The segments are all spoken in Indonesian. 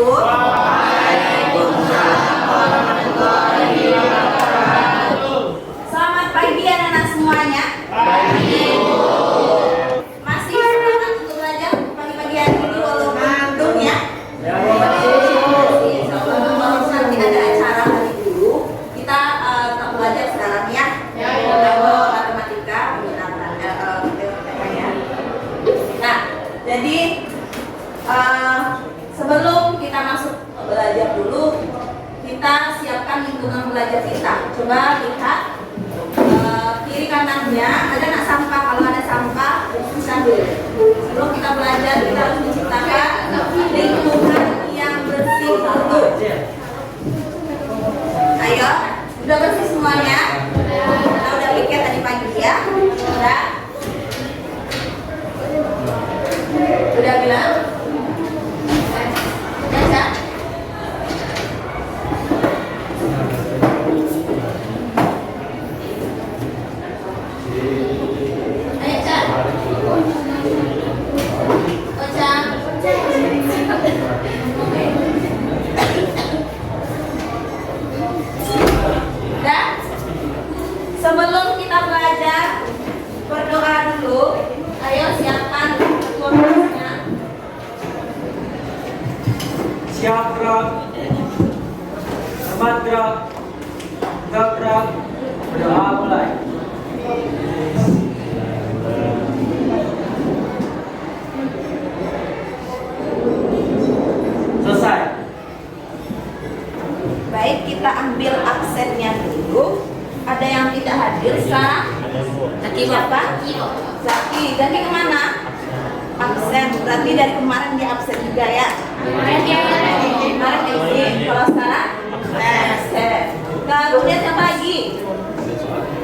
wabarakatuh. Waalaikumsalam warahmatullahi wabarakatuh. Selamat pagi anak-anak semuanya. Pagi. Masih semangat untuk belajar pagi-pagi hari ini walaupun belum ya? Ya, walaupun nanti ada acara hari dulu, kita tetap belajar sekarang ya. Matematika, ya. Nah, jadi sebelum kita masuk belajar dulu, kita siapkan lingkungan belajar kita. Coba lihat kiri kanannya ada nggak sampah? Kalau ada sampah, bersihkan dulu. Sebelum kita belajar, kita harus menciptakan lingkungan yang bersih dulu. Ayo, udah bersih semuanya? Kita udah pikir tadi pagi ya? Udah bilang? Sebelum kita belajar, berdoa dulu. Ayo siapkan keluarganya. Siap gerak, cepat gerak, tegak gerak, berdoa mulai. Selesai. Baik, kita ambil absennya dulu. Ada yang tidak hadir sekarang? Siapa? Zaki. Zaki kemana? Absen. Berarti dari kemarin dia absen juga ya? Kemarin izin. Kalau sekarang? Absen. Kemudian siapa lagi?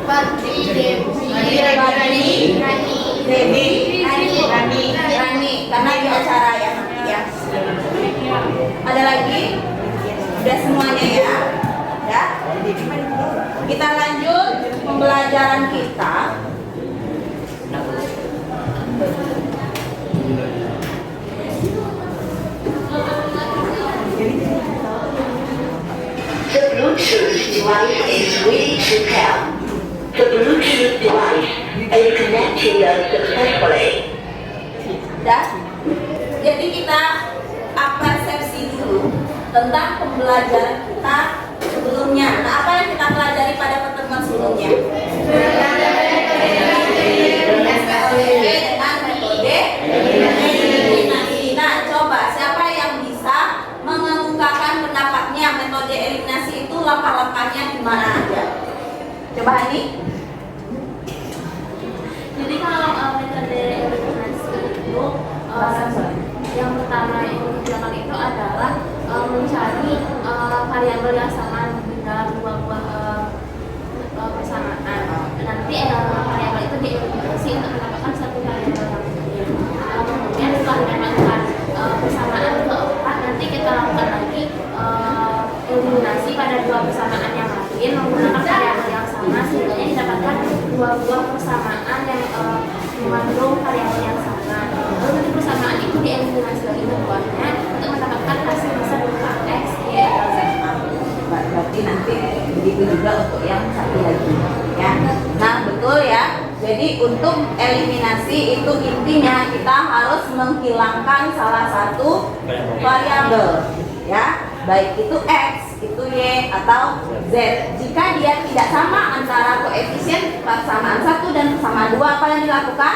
Rani. Karena di acara ya nanti ya. Ada lagi? Udah semuanya ya? Ya. Kita lanjut pembelajaran kita. The Bluetooth device is ready to pair. The Bluetooth device is connected successfully. Udah. Jadi kita persepsi dulu tentang pembelajaran kita sebelumnya. Nah, apa yang kita pelajari pada pertemuan sebelumnya? SPLJJ dengan metode eliminasi. Nah, coba siapa yang bisa mengemukakan pendapatnya metode eliminasi itu langkah-langkahnya gimana aja? Coba Hani. Jadi kalau metode eliminasi itu yang pertama yang dikerjakan itu adalah mencari variabel yang sama di dalam dua buah persamaan. Nanti variabel itu dieliminasi untuk mendapatkan satu variabel yang lain. Kemudian setelah mendapatkan persamaan keempat, nanti kita lakukan lagi eliminasi pada dua persamaan yang lain menggunakan variabel yang sama sehingga didapatkan dua buah persamaan yang mengandung variabel yang sama. Lalu nanti persamaan itu dieliminasi lagi keduanya untuk mendapatkan hasil besar berupa x, y, dan z. Berarti nanti begitu juga untuk yang satu lagi ya. Nah betul ya. Jadi untuk eliminasi itu intinya kita harus menghilangkan salah satu variabel ya, baik itu x, itu y atau z. Jika dia tidak sama antara koefisien persamaan 1 dan persamaan 2, apa yang dilakukan?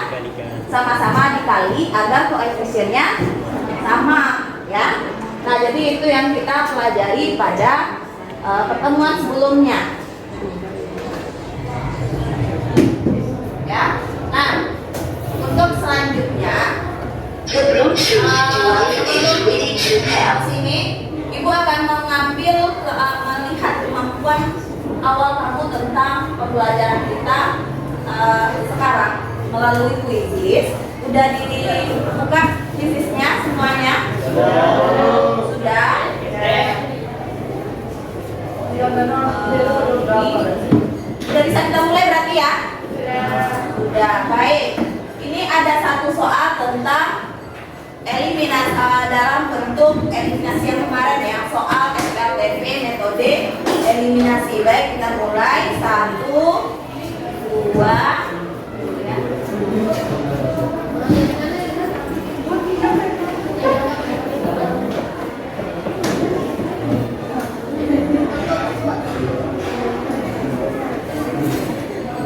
Sama-sama dikali agar koefisiennya sama ya. Nah jadi itu yang kita pelajari pada pertemuan sebelumnya ya. Nah untuk selanjutnya The Bluetooth device is ready to pair. sini ibu akan mengambil melihat kemampuan awal kamu tentang pembelajaran kita sekarang melalui kuisis. Udah dibuka kuisisnya semuanya? Sudah. Sudah bisa kita mulai berarti ya? Sudah. Baik. Ini ada satu soal tentang eliminasi dalam bentuk eliminasi yang kemarin ya, soal SPLTV metode eliminasi. Baik, kita mulai 1, 2, ya.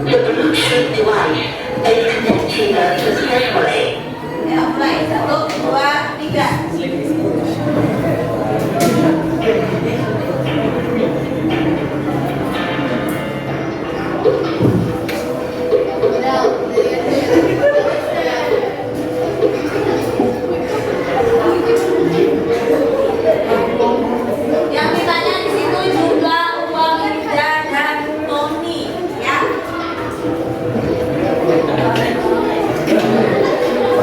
The Bluetooth device is connected successfully. Ya, mulai 1, 2, 3. Yang ditanya di situ jumlah uang Ida dan Tony, ya.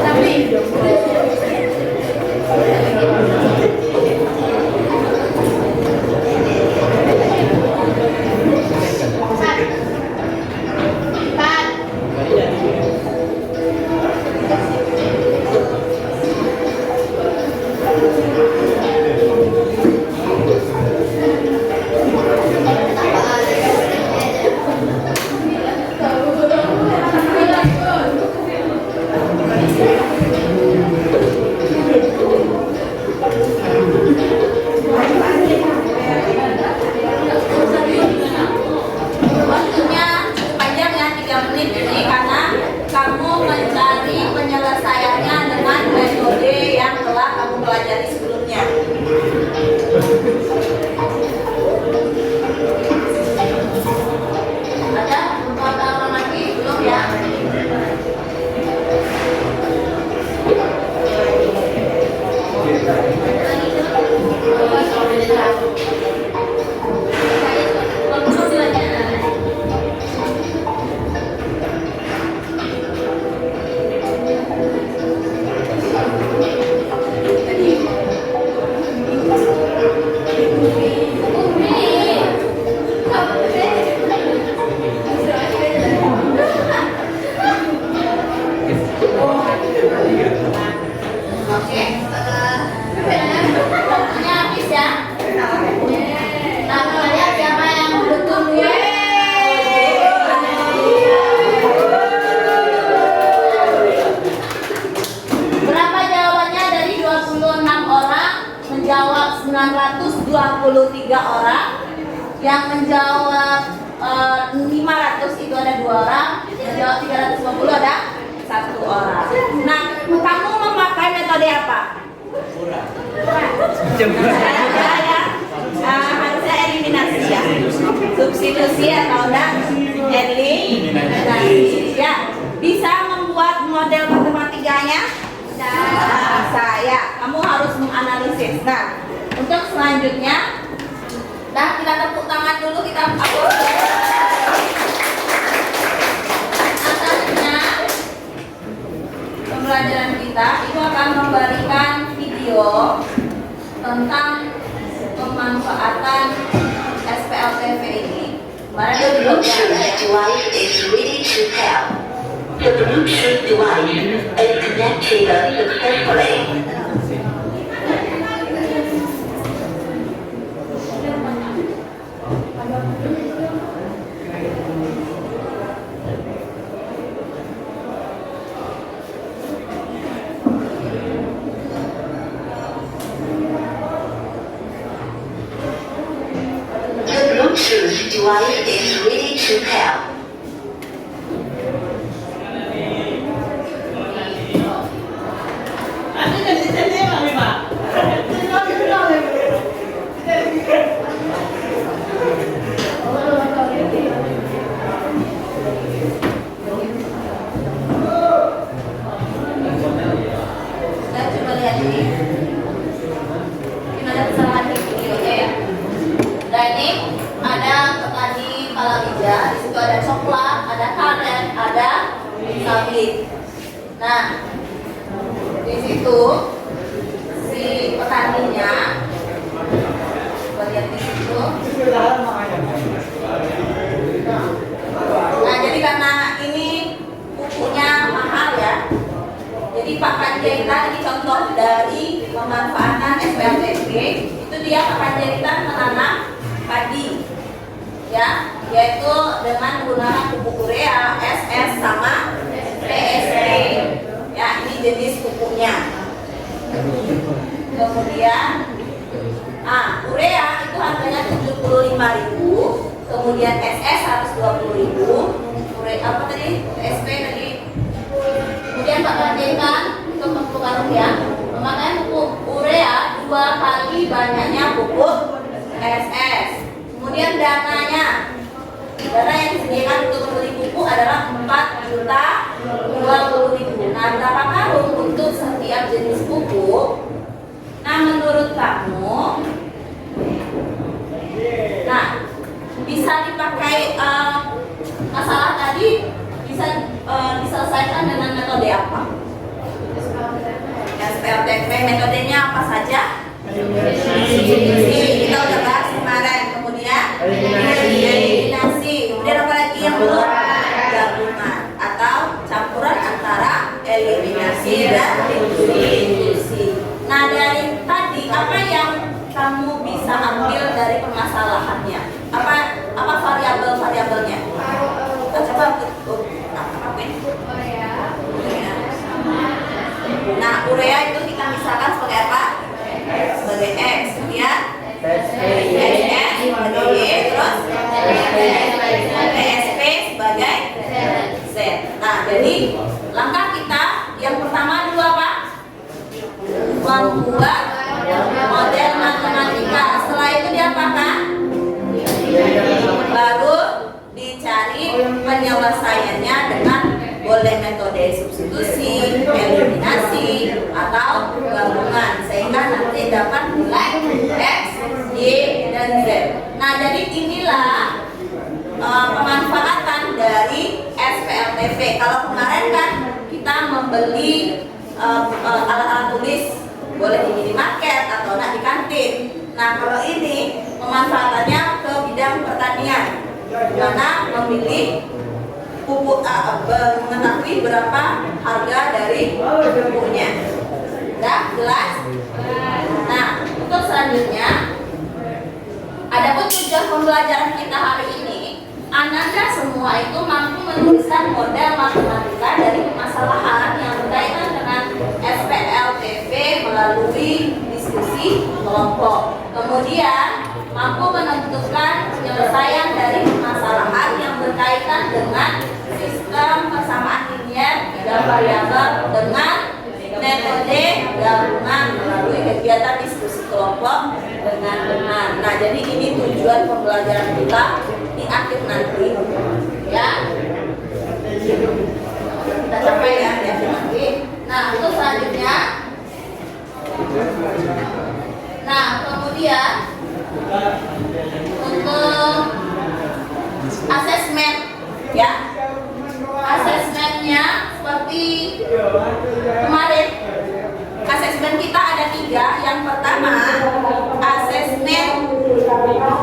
Tapi waktunya cukup panjang ya, 3 menit ini, karena kamu mencari penyelesaiannya dengan metode yang telah kamu pelajari sebelumnya. Ada beberapa orang lagi belum ya? Oke, waktunya habis ya. Nah, kita lihat siapa yang betul. Berapa jawabannya dari 26 orang? Menjawab 923 orang. Yang menjawab 500 itu ada 2 orang. Menjawab 350 ada 1 orang. Nah, kamu memakai metode apa? Ya, harusnya eliminasi ya, substitusi atau enggak eliminasi ya. Bisa membuat model matematikanya? Saya. Kamu harus menganalisis. Nah, untuk selanjutnya, nah kita tepuk tangan dulu, kita upload. Atasnya pembelajaran kita itu akan memberikan video tentang pemanfaatan SPLTV ini. Kemarin The belum Bluetooth ya. device is ready to pair. The Bluetooth device is connected successfully. The Bluetooth device is ready to pair. Kita coba lihat ini. Mungkin ada kesalahan di videonya ya. Dan ini ada tadi palawija, di situ ada pemanfaatan SPLTP itu dia kepanjaritan menanam padi, ya, yaitu dengan menggunakan pupuk urea, SS sama PSP, ya, ini jenis pupuknya. Kemudian, urea itu harganya 75.000, kemudian SS 120.000, apa tadi? PSP tadi. Kemudian Pak lanjutkan untuk pupuk ya, pemakaian pupuk urea 2 kali banyaknya pupuk SS. Kemudian dana yang disediakan untuk membeli pupuk adalah 4.020.000. Nah, berapa karung untuk setiap jenis pupuk? Nah, menurut kamu, nah, bisa dipakai masalah tadi bisa diselesaikan dengan metode apa? SPLTP metodenya apa saja? Substitusi, kita udah bahas kemarin. Kemudian eliminasi. Kemudian apa lagi yang belum? Gabungan atau campuran antara eliminasi dan substitusi. Nah, dari tadi apa yang kamu bisa ambil dari permasalahannya? Apa variabel-variabelnya? Coba nah, urea itu kita misalkan sebagai apa? Sebagai X, kemudian SS sebagai Y, terus PSP sebagai Z. Nah, jadi langkah kita yang pertama dulu apa? Membuat model matematika. Setelah itu diapakan? Baru dicari penyelesaiannya dengan boleh metode substitusi, eliminasi, atau gabungan sehingga nanti dapat nilai X, Y, dan Z. Nah, jadi inilah pemanfaatan dari SPLTP. Kalau kemarin kan kita membeli alat-alat tulis boleh di minimarket atau di kantin. Nah, kalau ini pemanfaatannya ke bidang pertanian, di mana memilih pupuk, mengetahui berapa harga dari pupuknya. Sudah jelas? Nah, untuk selanjutnya, adapun tujuan pembelajaran kita hari ini, Ananda semua itu mampu menuliskan model matematika dari permasalahan yang berkaitan dengan SPLTP melalui diskusi kelompok. Kemudian mampu menentukan penyelesaian dari permasalahan yang berkaitan dengan sistem persamaan linier 3 variabel dengan metode gabungan melalui kegiatan diskusi kelompok dengan benar. Nah, jadi ini tujuan pembelajaran kita di akhir nanti, ya. Kita capai ya di akhir nanti. Nah, untuk selanjutnya, nah kemudian untuk asesmen, ya, asesmennya seperti kemarin. Asesmen kita ada 3. Yang pertama asesmen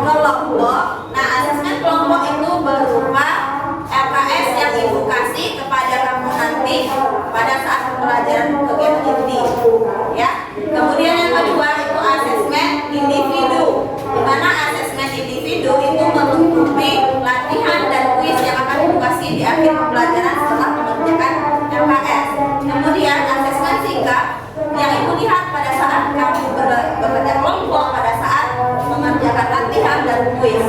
kelompok. Nah, asesmen kelompok itu berupa LKS yang edukasi kepada kamu nanti pada saat pembelajaran kegiatan inti, ya. Kemudian yang kedua itu asesmen individu, di mana asesmen individu itu melengkapi latihan dan kuis yang akan edukasi di akhir pembelajaran setelah mengerjakan LKS. Kemudian asesmen sikap yang ibu lihat pada saat kamu bekerja kelompok, pada saat mengerjakan latihan dan kuis.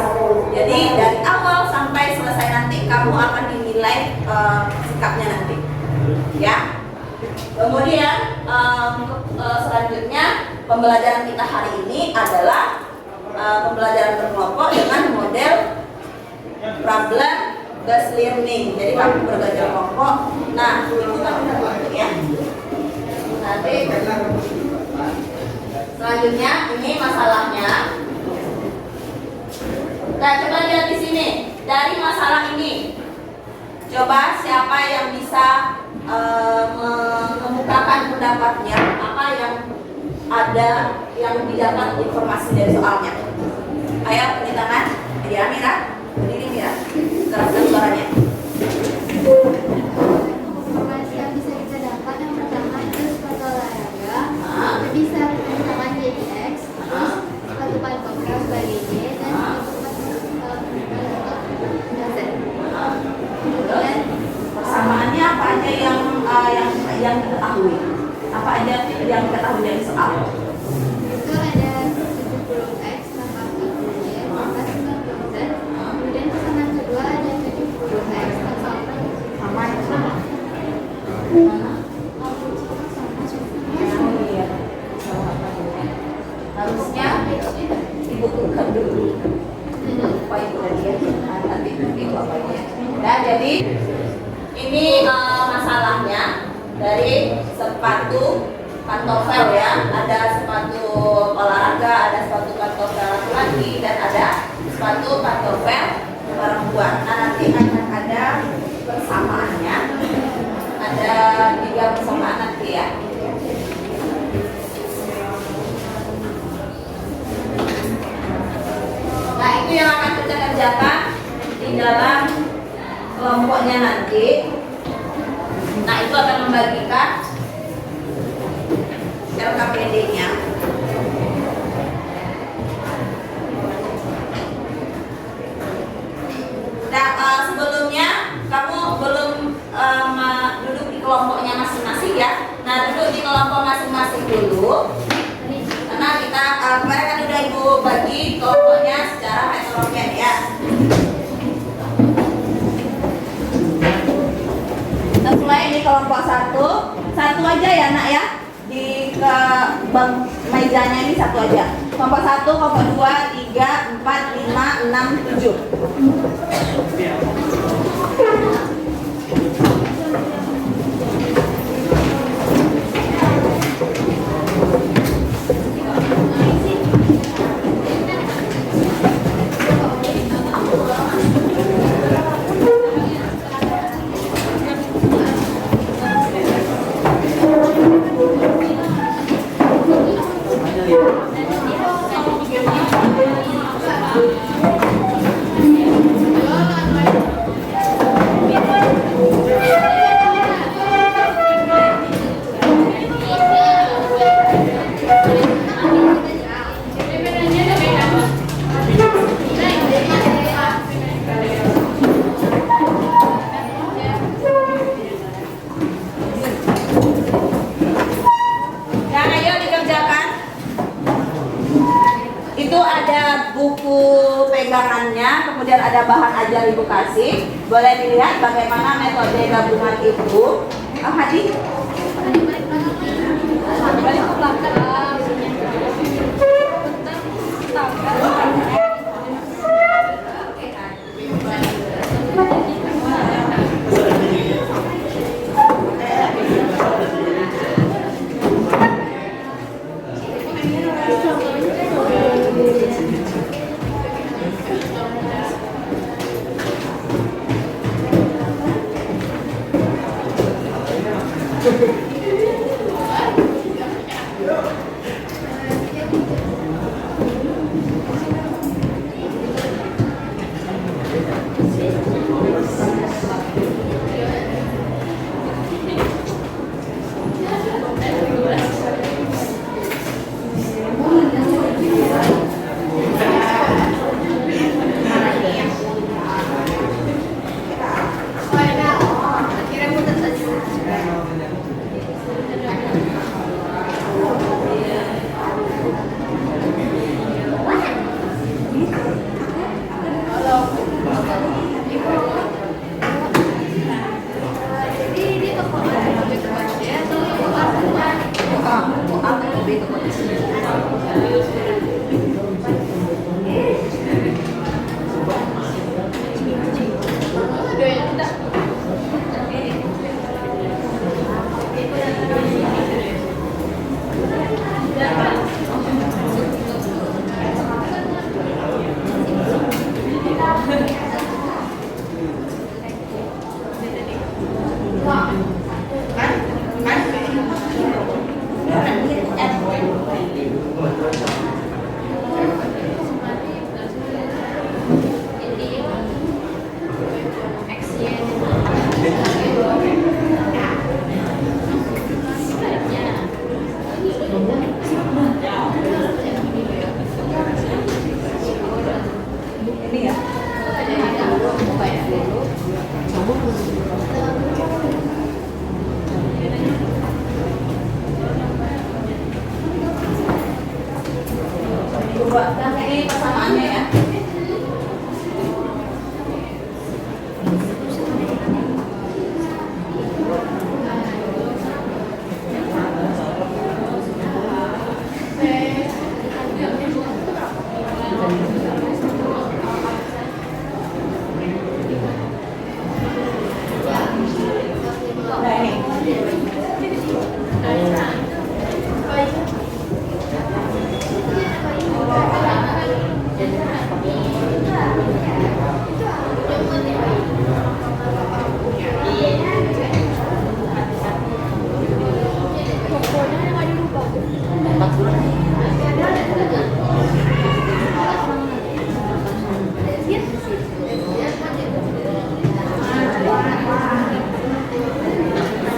Jadi dari awal sampai selesai nanti kamu akan dinilai sikapnya nanti, ya. Kemudian selanjutnya pembelajaran kita hari ini adalah pembelajaran berkelompok dengan model problem based learning. Jadi kamu berbelajar kelompok. Nah, itu kamu terbantu ya. Nanti selanjutnya ini masalahnya. Nah, coba lihat di sini. Dari masalah ini, coba siapa yang bisa mengemukakan pendapatnya, apa yang ada yang didapat informasi dari soalnya. Ayo, beri tangan. Ya, Mira. Berdiri, Mira. Teruskan suaranya. Informasi yang bisa kita dapat yang pertama itu sepatu olahraga, bisa dari soal. Itu ada 70x tambah 40y tambah 90z. Kemudian pesanan kedua ada 70x tambah 4 Sama ya, sama. mana? Oh iya. Harusnya dibukukan dulu. Lupa itu tadi ya. Nanti itu apanya. Nah, jadi ini masalahnya dari sepatu pantofel ya. Ada sepatu olahraga, ada sepatu pantofel laki-laki, dan ada sepatu pantofel perempuan. Nah, nanti akan ada persamaannya. Ada 3 persamaan nanti ya. Nah, itu yang akan kita kerjakan di dalam kelompoknya nanti. Nah, itu akan membagikan LKPD-nya. Nah, sebelumnya kamu belum duduk di kelompoknya masing-masing ya. Nah, duduk di kelompok masing-masing dulu. Karena kita kemarin kan udah ibu bagi kelompoknya secara heterogen ya. Kita mulai di kelompok 1 aja ya nak ya. Di ke mejanya ini 1 aja. Kelompok 1, kelompok 2, 3, 4, 5, 6, 7. Kemudian ada bahan ajar ibu kasih. Boleh dilihat bagaimana metode gabungan ibu. Hadi balik ke belakang. Buat ini persamaannya ya. Nah ini.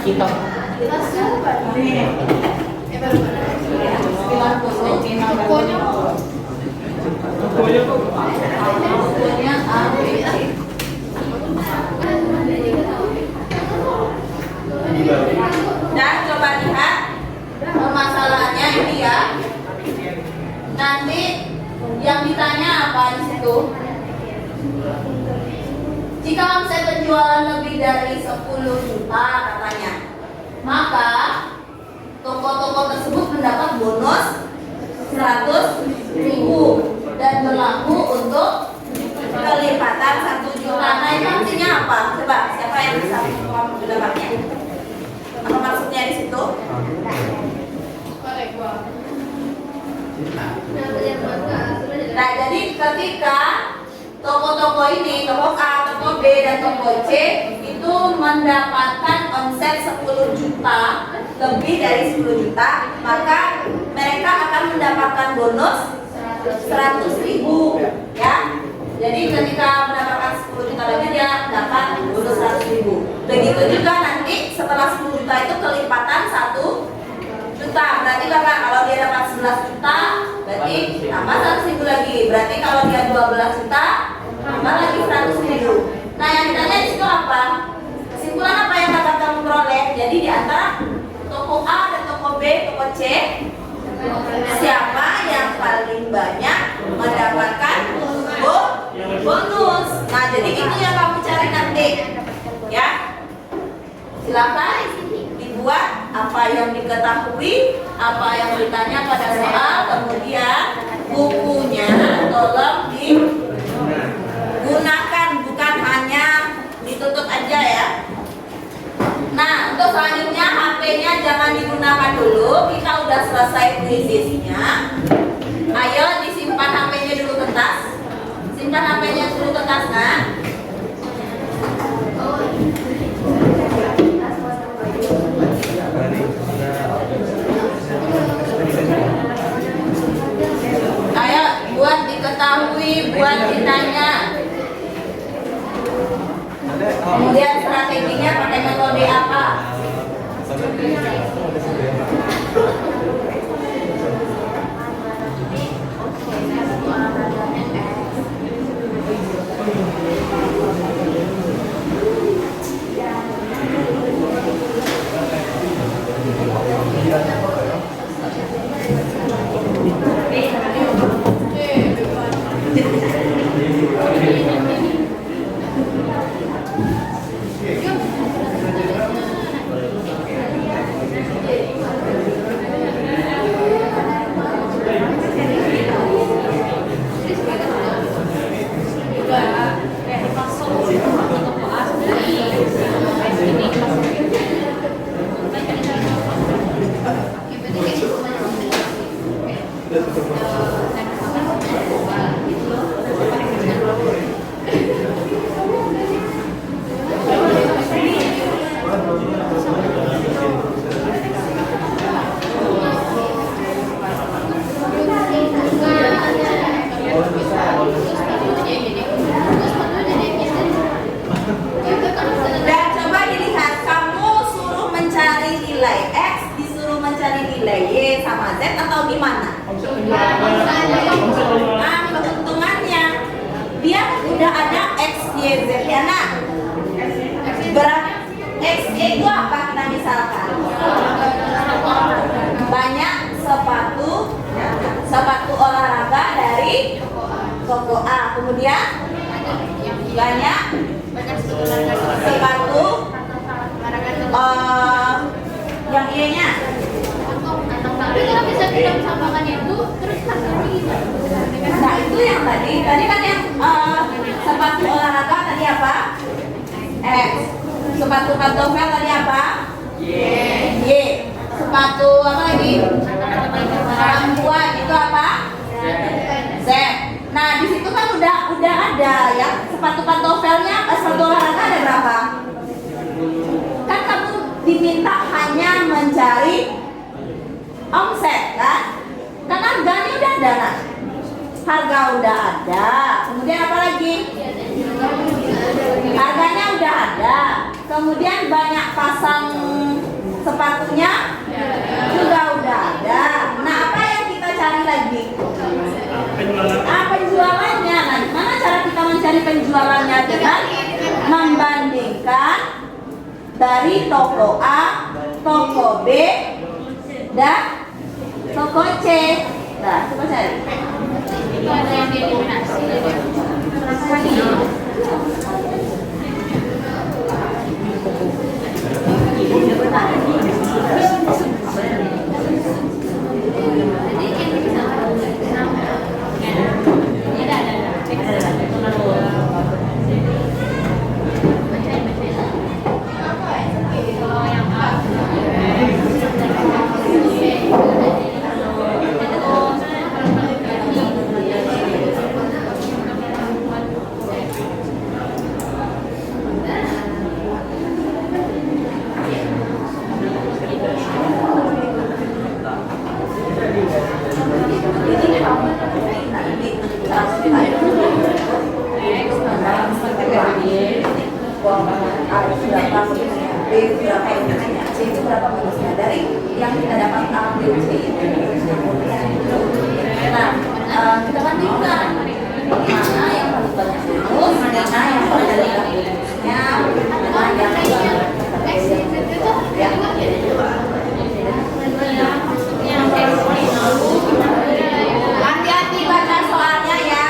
Kita. Ini. 90 final pokoknya A, B, C. Dan coba lihat permasalahannya ini ya. Nanti yang ditanya apa di situ? Jika omset penjualan lebih dari 10 juta katanya, maka toko-toko tersebut mendapat bonus 100.000 dan berlaku untuk kelipatan 1 juta. Nah itu artinya apa? Coba siapa yang bisa mendapatnya? Apa maksudnya di situ? Nah jadi ketika toko-toko ini, toko A, toko B, dan toko C itu mendapatkan omset 10 juta, lebih dari 10 juta, maka mereka akan mendapatkan bonus 100.000 ya. Jadi ketika mendapatkan 10 juta lebih dia dapat bonus 100.000. Begitu juga nanti setelah 10 juta itu kelipatan 1 juta. Berarti Bapak kalau dia dapat 11 juta berarti tambah 100.000 lagi. Berarti kalau dia 12 juta tambah lagi 100.000. Nah yang ditanya di situ apa? Kesimpulan apa yang dapat kamu peroleh? Jadi di antara toko A dan toko B, toko C, siapa yang paling banyak mendapatkan bonus? Nah jadi itu yang kamu cari nanti ya. Silakan dibuat apa yang diketahui, apa yang ditanya pada soal, kemudian bukunya tolong digunakan, bukan hanya ditutup aja ya. Nah untuk selanjutnya HP-nya jangan digunakan dulu, kita udah selesai kuisisnya. Ayo disimpan HP-nya dulu ke tas, simpan HP-nya dulu ke tas nah. Ayo buat diketahui, buat ditanya. Kemudian strateginya pakai metode apa? Sepatu olahraga dari toko A. Kemudian banyak sepatu yang I-nya. Tapi kalau bisa kita samakan itu, terus harganya gimana? Nah itu yang tadi kan yang sepatu olahraga tadi apa? X. Sepatu pantofel tadi apa? Y. Sepatu apa lagi? Perempuan itu apa? Z. Nah di situ kan udah ada ya sepatu pantofelnya, sepatu olahraga ada berapa? Kan kamu diminta hanya mencari omset kan? Kan harganya udah ada nah. Harga udah ada. Kemudian apa lagi? Harganya udah ada. Kemudian banyak pasang sepatunya juga udah ada. Nah apa yang kita cari lagi? Penjualannya. Nah gimana cara kita mencari penjualannya? Dengan membandingkan dari toko A, toko B, dan toko C. Nah, coba cari. Itu ada yang dieliminasi. Jadi ini bisa kalau yang A dari yang kita dapat ambil C itu. Nah, kita bandingkan mana yang paling banyak bonus, mana yang paling banyak bonusnya, mana yang hati-hati baca soalnya ya.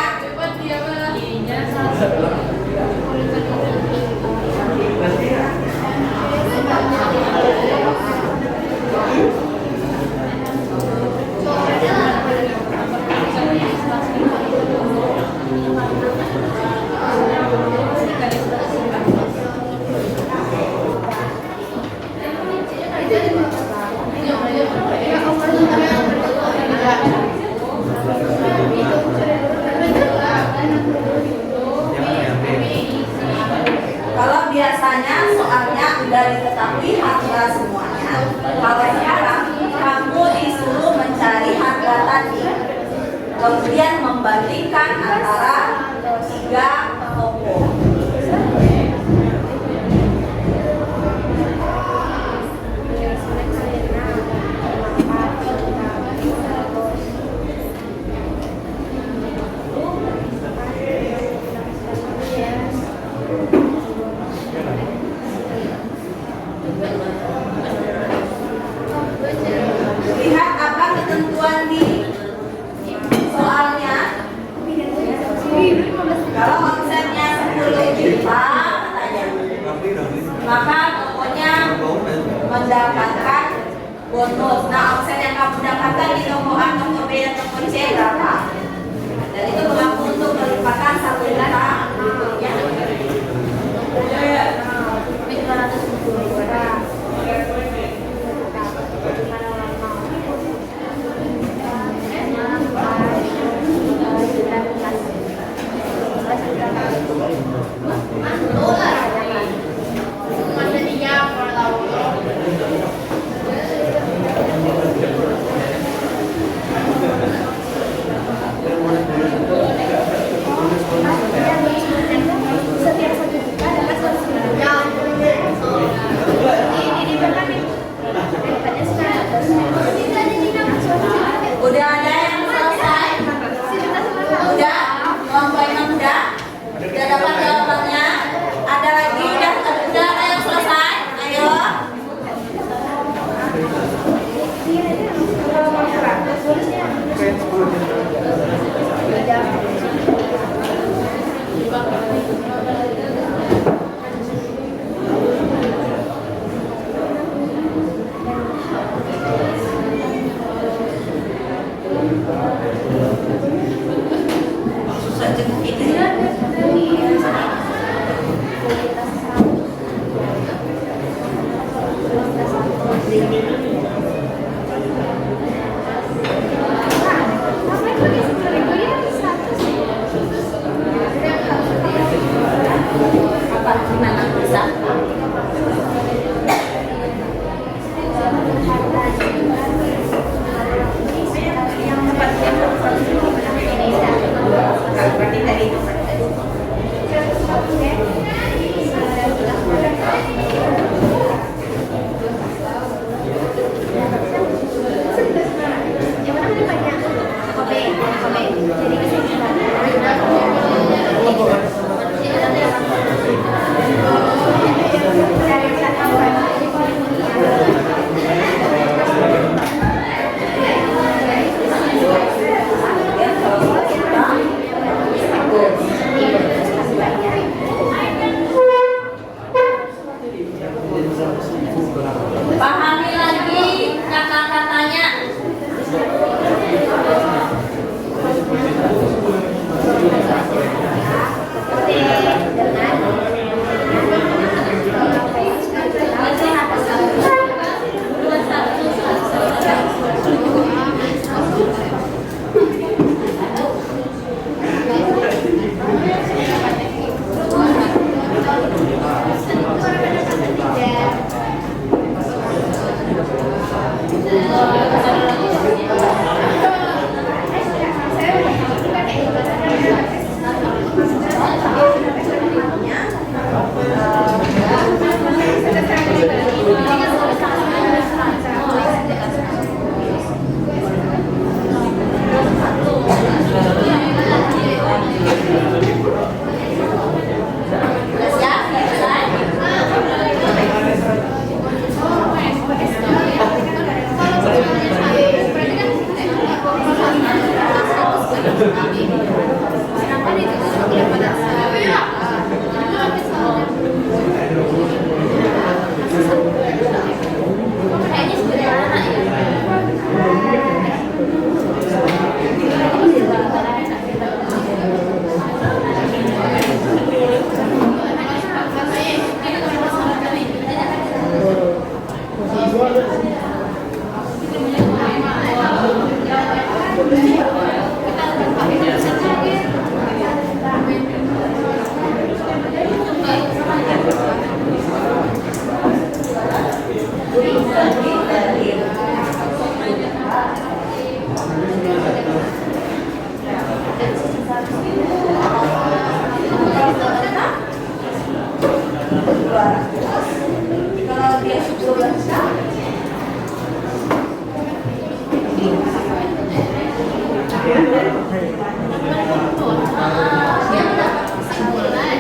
Kalau biasanya soalnya udah diketahui harga semuanya. Kalau sekarang kamu disuruh mencari harga tadi, kemudian membandingkan antara 3 toko. Lihat apa ketentuan di soalnya. Kalau omsetnya 10 juta katanya, maka tokonya mendapatkan bonus. Nah omset yang kamu dapatkan di toko A, toko B, dan toko C berapa? Dan itu berlaku untuk melimpahkan 1 juta berikutnya. Jadi Pahami lagi kata-katanya. Kalau dia 12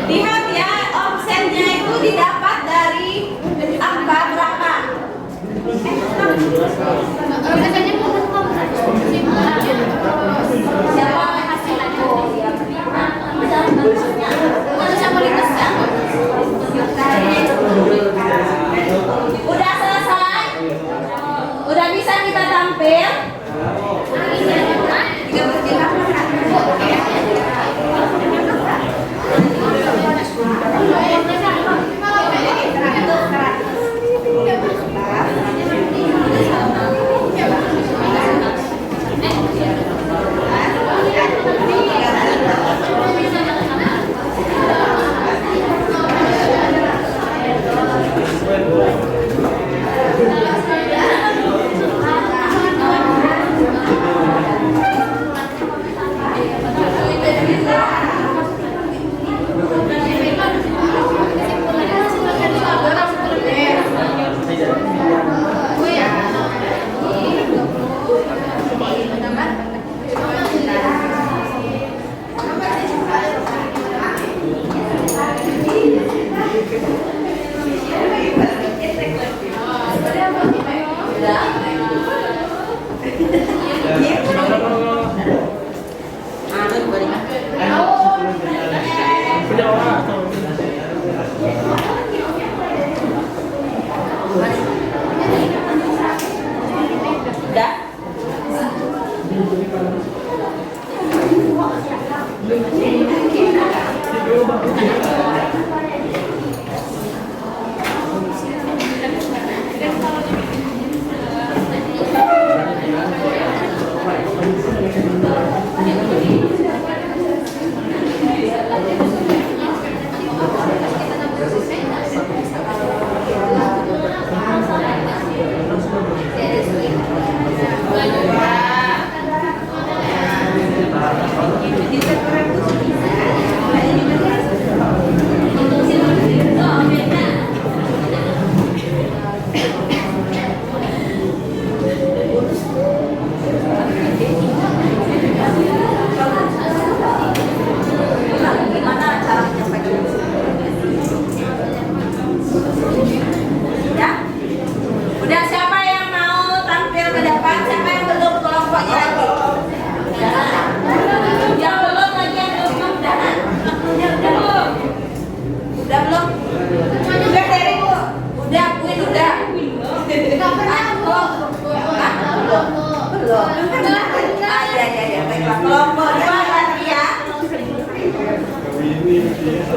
lihat ya, omsetnya itu didapat dari angka berapa? Siapa hasilnya? Oh, ya. Udah selesai? Udah bisa kita tampil?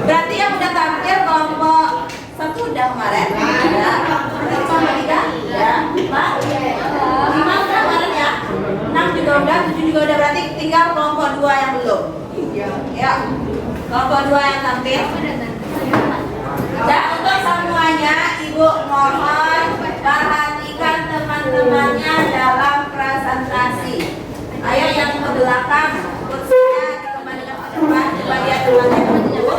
Berarti yang udah tampil kelompok 1 udah kemarin ada, kelompok 3 ya, 5 udah kemarin ya, 6 juga udah, 7 juga udah, berarti tinggal kelompok 2 yang belum. Ya, kelompok 2 yang tampil. Dan untuk semuanya, Ibu mohon perhatikan teman-temannya dalam presentasi. Ayo yang ke belakang, kursinya dikembalikan ke depan, coba lihat teman-teman dulu.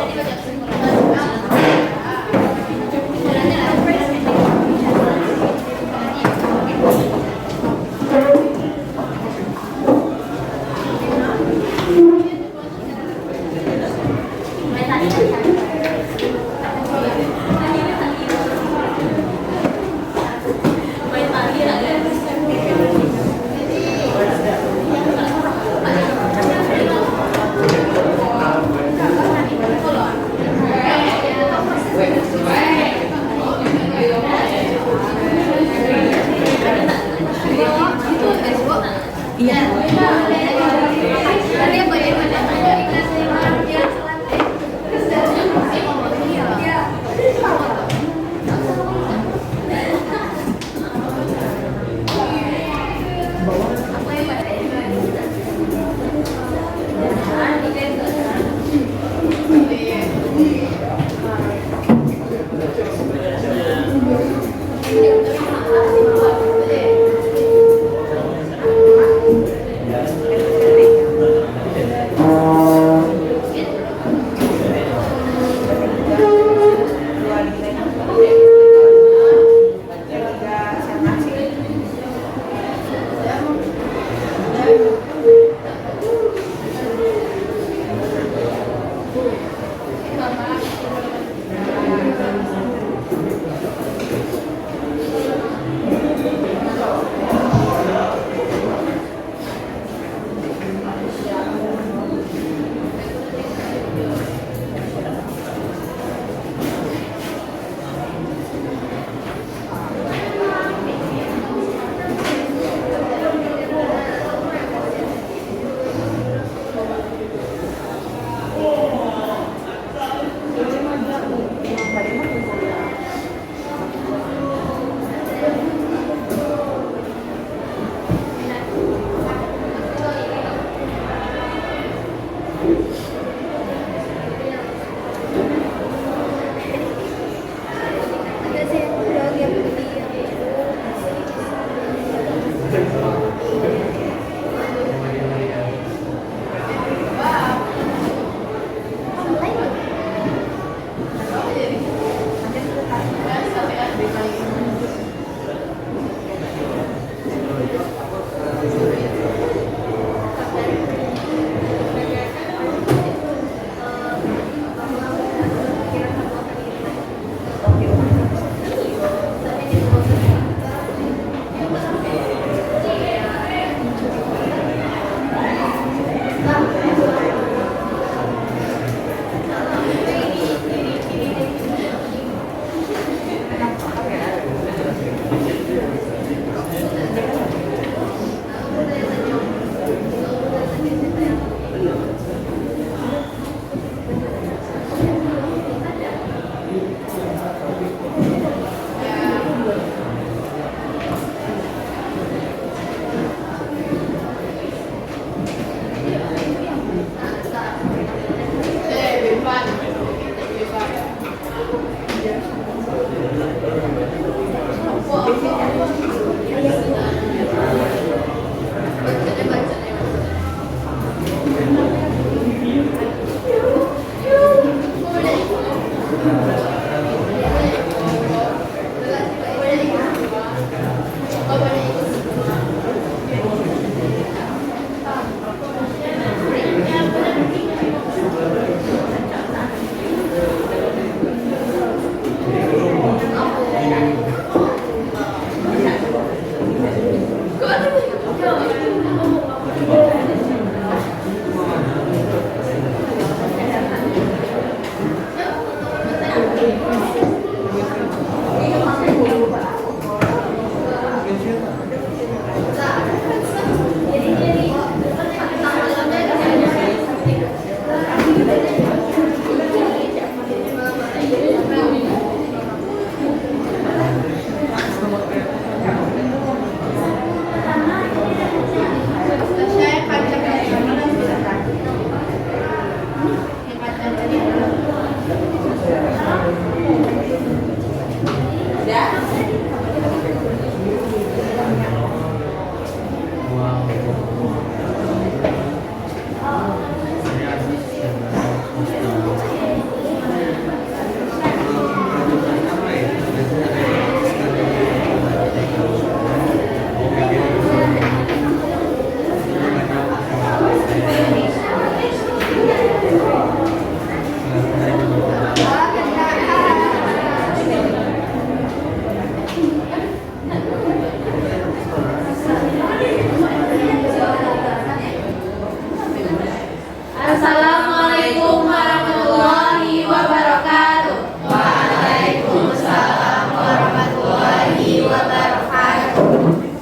Assalamualaikum warahmatullahi wabarakatuh. Waalaikumsalam warahmatullahi wabarakatuh.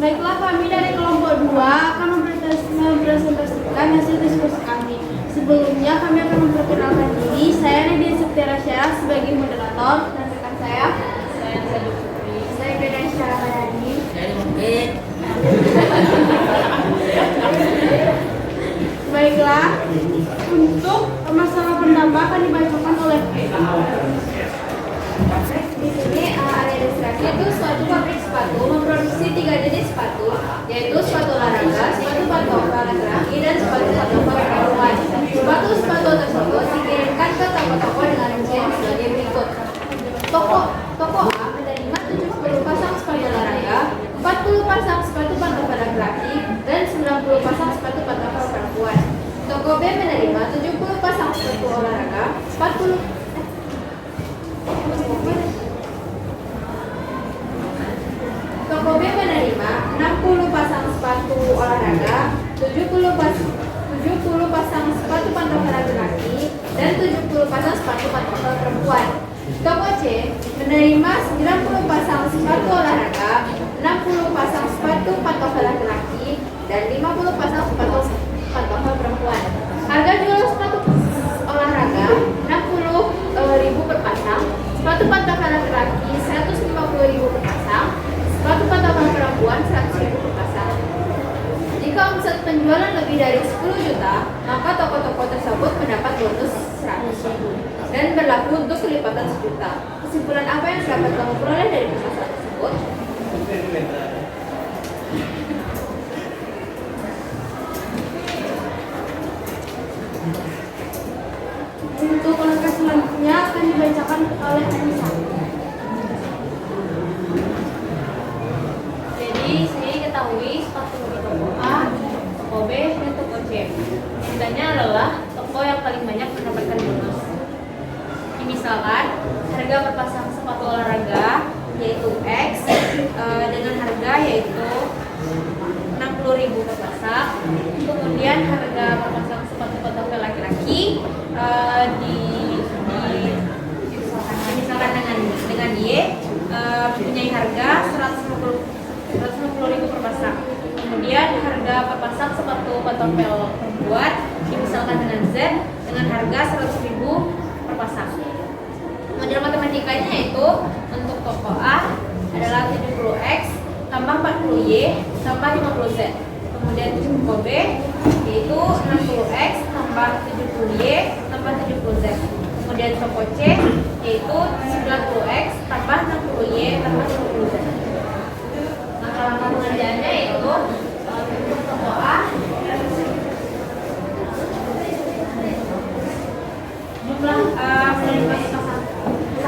Baiklah, kami dari kelompok 2 akan mempresentasikan hasil diskusi kami. Sebelumnya kami akan memperkenalkan diri. Saya Nadia Septiarasya sebagai moderator dan rekan saya Saduk Supri. Saya Beda Syahradani. Baiklah, untuk masalah pertama akan dibacakan oleh Di sini area ilustrasi itu suatu pabrik sepatu memproduksi 3 jenis sepatu, yaitu sepatu olahraga, sepatu pantofel laki-laki, dan sepatu pantofel perempuan. Sepatu tersebut dikirimkan ke toko-toko dengan rincian sebagai berikut. Toko A menerima 70 pasang sepatu olahraga, 40 pasang sepatu pantofel laki-laki, dan 90 pasang sepatu pantofel perempuan. Toko B menerima 70 pasang sepatu olahraga, 40 Toko B menerima 60 pasang sepatu olahraga, 70 pasang sepatu pantofel laki-laki, dan 70 pasang sepatu pantofel perempuan. Toko C menerima 90 pasang sepatu olahraga, 60 pasang sepatu pantofel laki-laki, dan 50 pasang sepatu pantofel perempuan. Harga jual sepatu olahraga 60.000 per pasang, sepatu pantofel laki-laki 150.000 per pasang, sepatu pantofel perempuan 100.000 per pasang. Jika omset penjualan lebih dari 10 juta, maka toko-toko tersebut mendapat bonus 100.000 dan berlaku untuk kelipatan sejuta. Kesimpulan apa yang dapat kamu peroleh dari permasalahan tersebut? untuk langkah selanjutnya akan dibacakan oleh Anissa. Jadi sini ketahui sepatu di toko A, toko B, dan toko C. Ceritanya adalah toko yang paling banyak mendapatkan bonus. Misalkan harga per pasang sepatu olahraga yaitu X dengan harga yaitu 60.000 per pasang. Kemudian harga per pasang sepatu pantofel laki-laki misalkan dengan Y mempunyai harga 150.000 per pasang. Kemudian harga per pasang sepatu pantofel perempuan misalkan dengan Z dengan harga 100.000 per pasang. Model matematikanya yaitu untuk toko A adalah 70X tambah 40Y tambah 50Z. Kemudian toko B yaitu 60X tambah 70Y tambah 70Z. Kemudian toko C yaitu 90X tambah 60Y tambah 50Z. Langkah-langkah pengerjaannya yaitu untuk toko A jumlah menerima pasang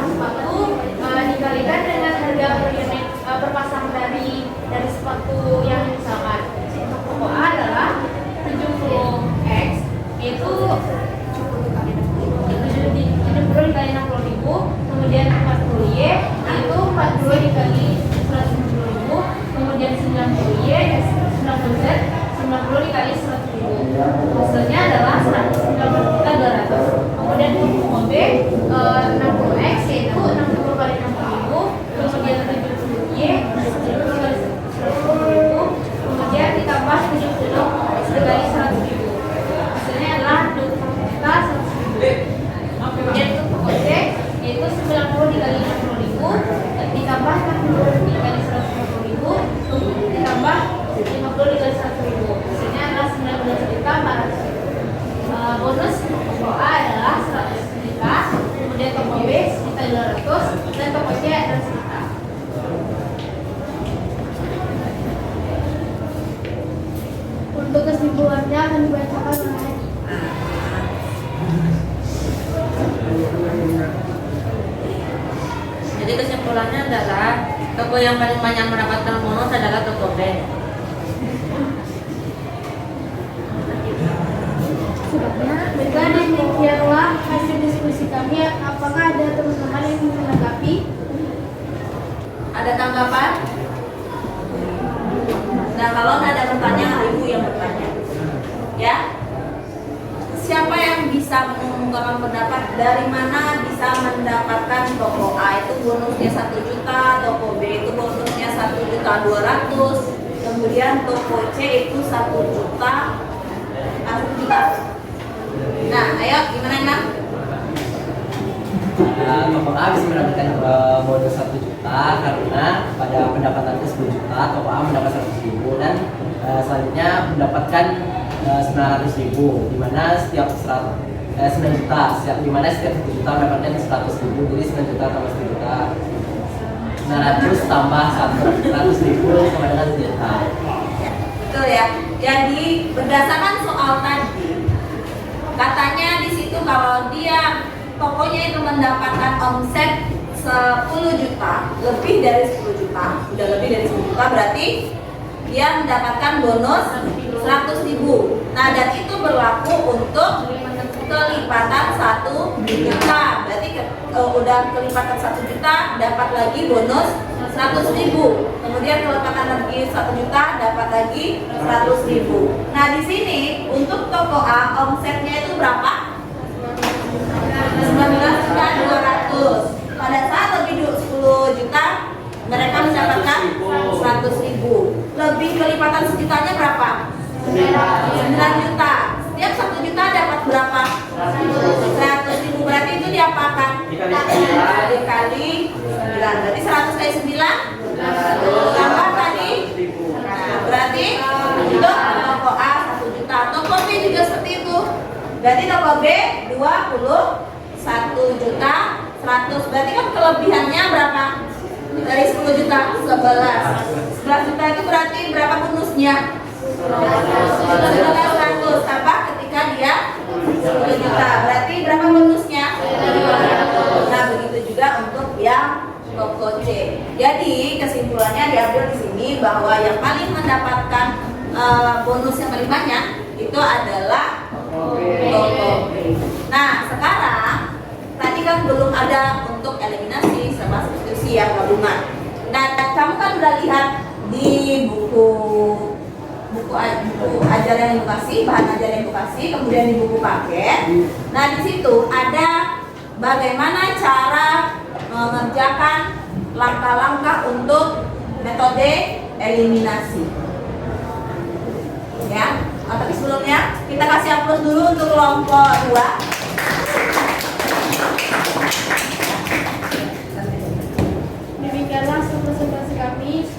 sepatu dikalikan dengan harga per unit per pasang dari sepatu yang misalkan untuk toko A adalah 70X yaitu 70 dikali 60.000, kemudian 40Y yaitu 40 dikali 150.000, kemudian 90Y dan 90Z 90 dikali 100.000. Hasilnya adalah 190.200. Kemudian toko B 60X yaitu 60 kali 60.000, kemudian 70Y 70 kali 100.000, kemudian ditambah 70 dikali 100.000. Hasilnya adalah 2.100.000. Kemudian untuk toko C yaitu 90 dikali 60.000 ditambah 60 dikali 150.000 ditambah 50 dikali 100.000. Hasilnya adalah 19.400.000. Bonus toko A adalah 100 juta, kemudian toko B sekitar 200 dan toko C adalah sekitar. Untuk kesimpulannya akan dibacakan oleh Jadi kesimpulannya adalah toko yang paling banyak mendapatkan bonus adalah toko B. Baiklah, demikianlah hasil diskusi kami. Apakah ada teman-teman yang ingin menanggapi? Ada tanggapan? Nah, kalau nggak ada pertanyaan, ibu yang bertanya. Ya? siapa yang bisa mengungkapkan pendapat dari mana bisa mendapatkan toko A itu bonusnya 1 juta, toko B itu bonusnya 1.200.000, kemudian toko C itu 1 juta. Nah, ayo gimana Nak? Toko A bisa mendapatkan bonus 1 juta karena pada pendapatannya 10 juta, toko A mendapat 100.000 dan selanjutnya mendapatkan 900.000, di mana setiap 9 juta, di mana setiap 1 juta mendapatkan 100.000, jadi 9 juta tambah 1 juta 900 tambah 100.000 sama dengan 1 juta. Betul ya. Jadi berdasarkan soal tadi, katanya di situ kalau dia tokonya itu mendapatkan omset 10 juta, lebih dari 10 juta, udah lebih dari 10 juta berarti dia mendapatkan bonus 100.000. Nah, dan itu berlaku untuk kelipatan 1 juta. Berarti udah kelipatan 1 juta dapat lagi bonus 100.000. Kemudian kelipatan lagi 1 juta dapat lagi 100.000. Nah, di sini untuk toko A omsetnya itu berapa? 19.200. Pada saat lebih 10 juta mereka mendapatkan 100.000. Lebih kelipatan sekitanya berapa? 9 juta. Setiap 1 juta dapat berapa? 100.000. Berarti itu diapakan? Dikali 9. Berarti 100 kali 9 tambah tadi. Nah, berarti untuk toko A 1 juta. Toko B juga seperti itu. Berarti toko B 21 juta 100. Berarti kan kelebihannya berapa? Dari 10 juta 11 juta itu berarti berapa bonusnya? 11.100 tambah ketika dia 10 juta berarti berapa bonusnya? 200. Nah, begitu juga untuk yang toko C. Jadi kesimpulannya diambil di sini bahwa yang paling mendapatkan bonus yang paling banyak itu adalah toko B. Nah, sekarang tadi kan belum ada untuk eliminasi sama substitusi yang gabungan. Nah, kamu kan udah lihat di buku ajaran edukasi, bahan ajaran edukasi, kemudian di buku paket. Nah, di situ ada bagaimana cara mengerjakan langkah-langkah untuk metode eliminasi. Ya, tapi sebelumnya kita kasih aplaus dulu untuk kelompok 2. Demikianlah presentasi kami.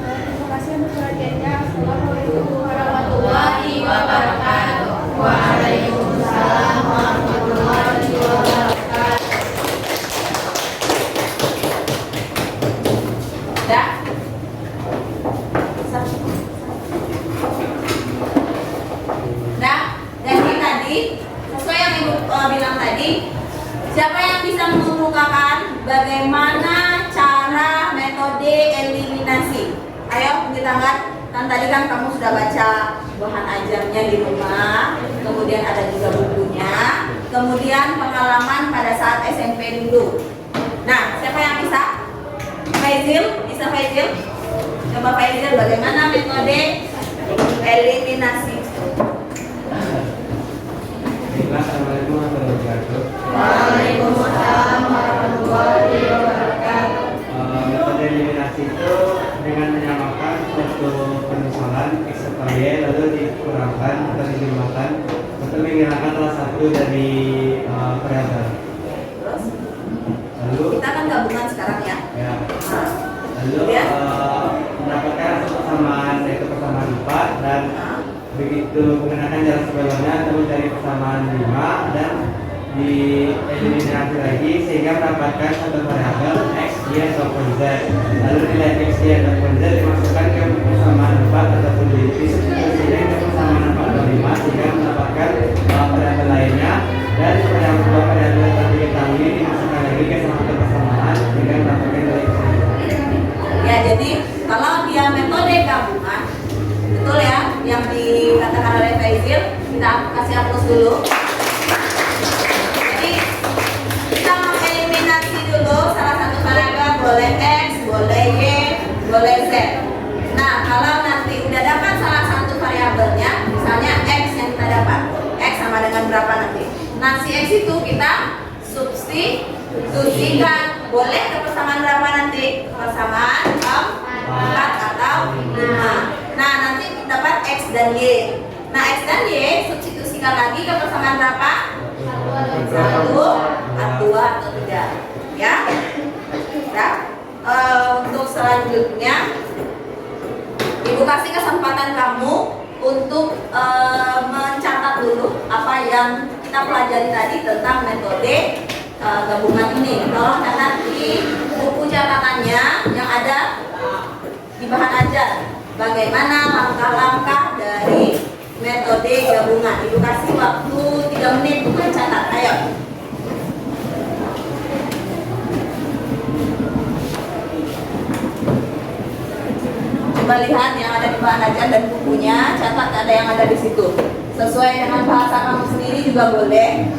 Terima kasih untuk perhatiannya. Assalamualaikum warahmatullahi wabarakatuh. Waalaikumsalam warahmatullahi wabarakatuh. Dah? Nah, jadi tadi sesuai yang Ibu bilang tadi, siapa yang bisa mengemukakan bagaimana cara metode eliminasi? Ayo bungkit tangan. Kan tadi kan kamu sudah baca bahan ajarnya di rumah, kemudian ada juga bukunya, kemudian pengalaman pada saat SMP dulu. Nah, siapa yang bisa? Faizil, bisa Faizil? Coba Faizil, bagaimana metode eliminasi? Assalamualaikum warahmatullahi wabarakatuh. Waalaikumsalam warahmatullahi wabarakatuh. Metode eliminasi itu dengan menyamakan suatu permisalan X atau Y lalu dikurangkan atau dijumlahkan untuk menghilangkan salah satu dari variabel. Terus? Lalu Kita kan gabungan sekarang ya. ya, Nah, lalu kemudian? mendapatkan hasil persamaan yaitu persamaan 4 dan begitu menggunakan jalan sebelumnya terus dari persamaan 5 dan dieliminasi lagi sehingga mendapatkan satu variabel X, Y, ataupun Z. Lalu nilai X, Y, ataupun Z dimasukkan ke persamaan 4 ataupun disubstitusinya ke persamaan 4 atau 5 sehingga mendapatkan variabel lainnya dan pada dua variabel yang diketahui dimasukkan lagi ke salah satu persamaan sehingga mendapatkan nilai X. Ya, jadi kalau dia metode gabungan, betul ya, yang dikatakan oleh Faizil, kita kasih aplaus dulu. Jadi kita mengeliminasi dulu salah satu variabel, boleh X, boleh Y, boleh Z. Nah, kalau nanti udah dapat salah satu variabelnya, misalnya X yang kita dapat, X sama dengan dengan berapa nanti? Nah, si X itu kita substitusikan. Boleh ke persamaan berapa nanti? Persamaan 4 atau 5. Nah, nanti dapat X dan Y. Nah, X dan Y substitusikan lagi ke persamaan berapa? 1, 2 atau 3. Ya. Ya. Untuk selanjutnya, Ibu kasih kesempatan kamu untuk mencatat dulu apa yang kita pelajari tadi tentang metode gabungan ini. Tolong catat di buku catatannya yang ada di bahan ajar. Bagaimana langkah-langkah dari metode gabungan. Ibu kasih waktu 3 menit untuk mencatat. Ayo. Coba lihat yang ada di bahan ajar dan bukunya, catat ada yang ada di situ. Sesuai dengan bahasa kamu sendiri juga boleh.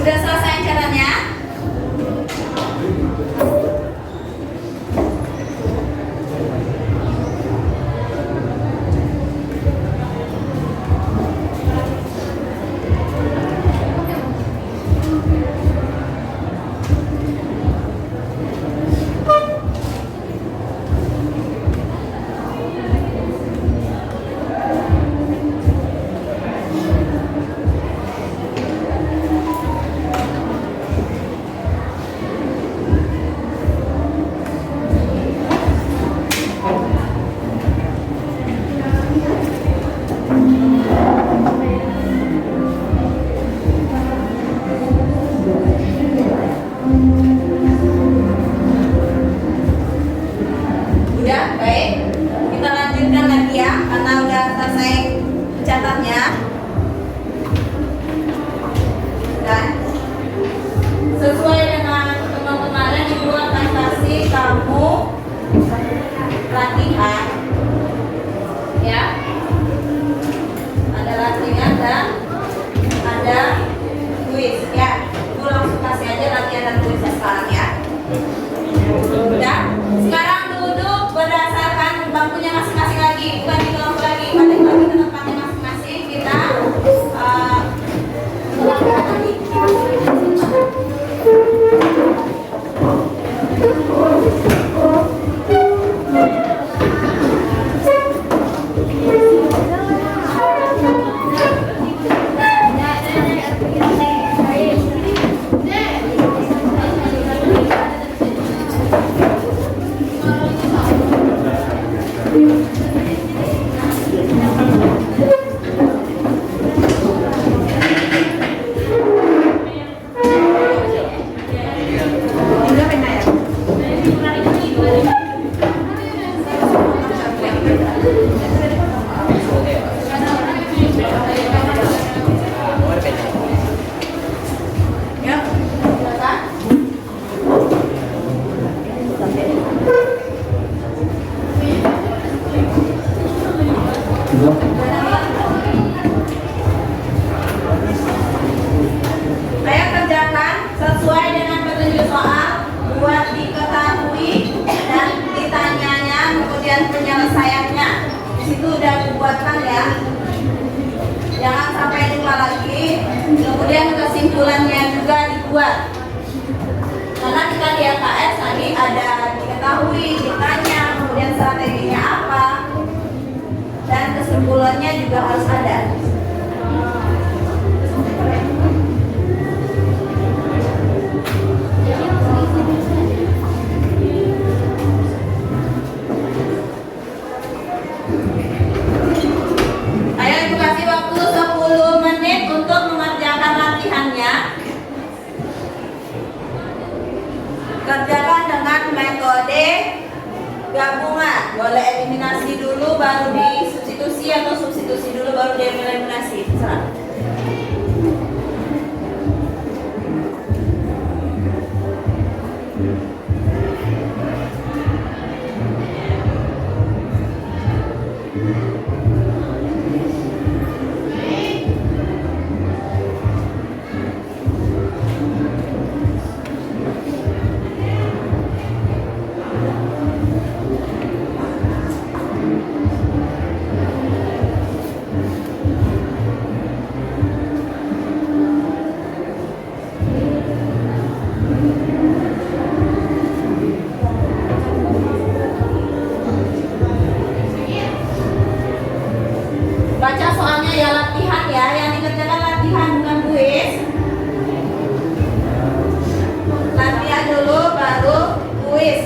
Sudah selesai caranya? kesimpulannya juga dibuat. Karena kita di LKS tadi ada diketahui, ditanya, kemudian strateginya apa, dan kesimpulannya juga harus ada. Ayo Ibu kasih waktu 10 menit untuk mengerjakan latihannya. Kerjakan dengan metode gabungan. Boleh eliminasi dulu baru disubstitusi atau substitusi dulu baru dieliminasi. Terserah. Baca soalnya ya latihan ya, yang dikerjakan latihan bukan kuis. Latihan dulu baru kuis.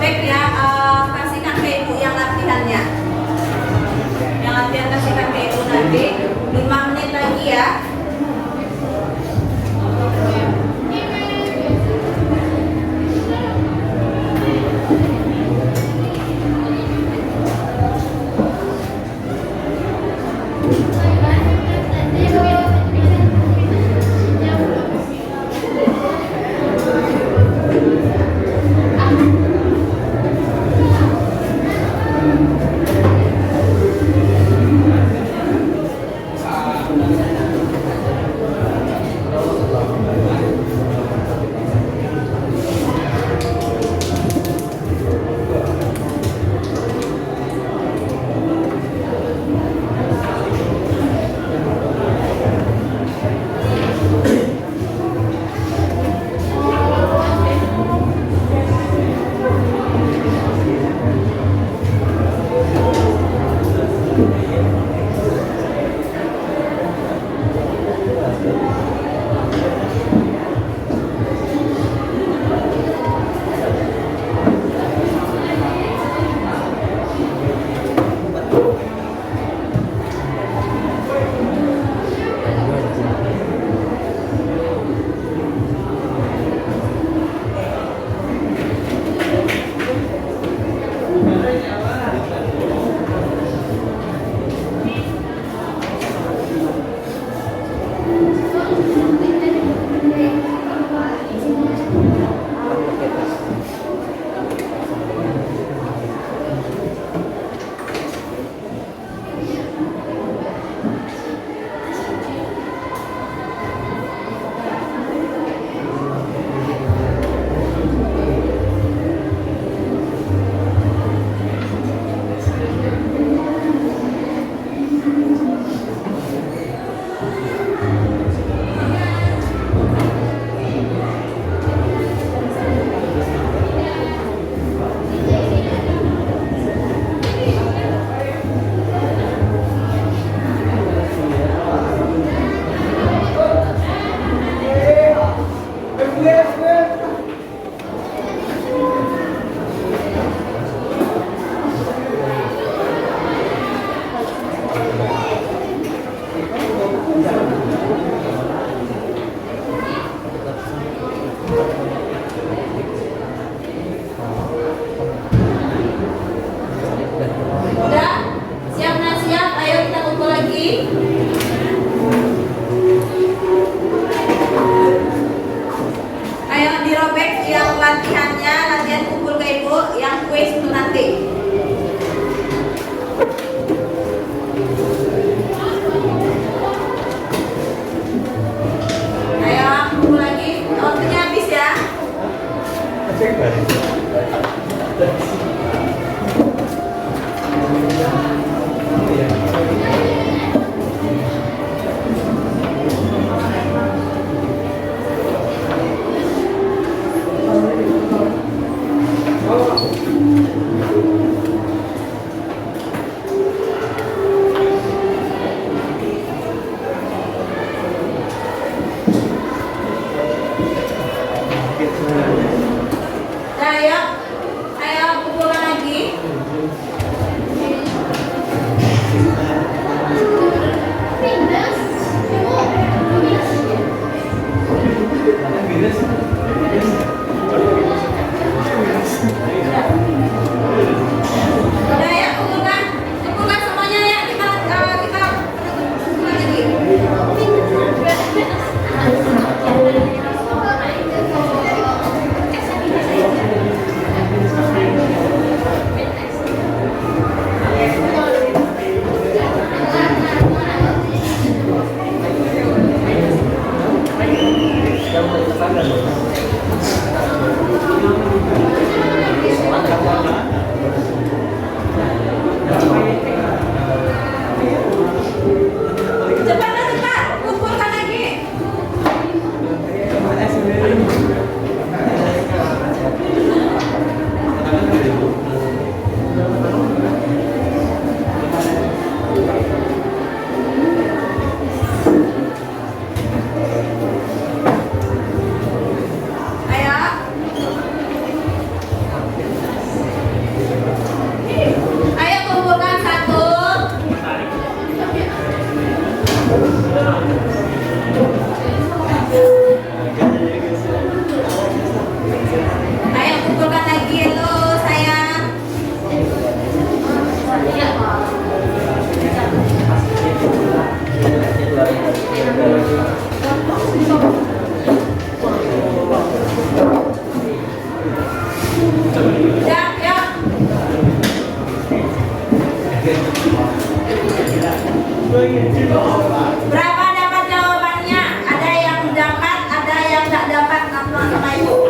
dirobek ya, kasihkan ke ibu yang latihannya. Yang latihan kasihkan ke ibu nanti 5 menit lagi ya. Udah, ya. Berapa dapat jawabannya? Ada yang dapat, ada yang nggak dapat sama ibu.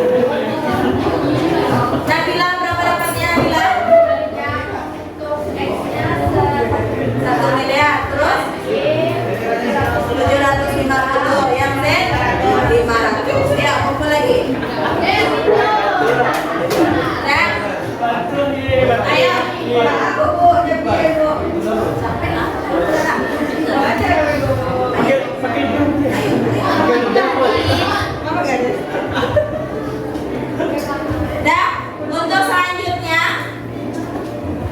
Nabila berapa dapatnya Nabila? 1 miliar. Terus 750. Yang Z 500. Ya, kumpul lagi. Ya. Ayo, aku bu, jadi bu. Sampai lah. Dah, untuk selanjutnya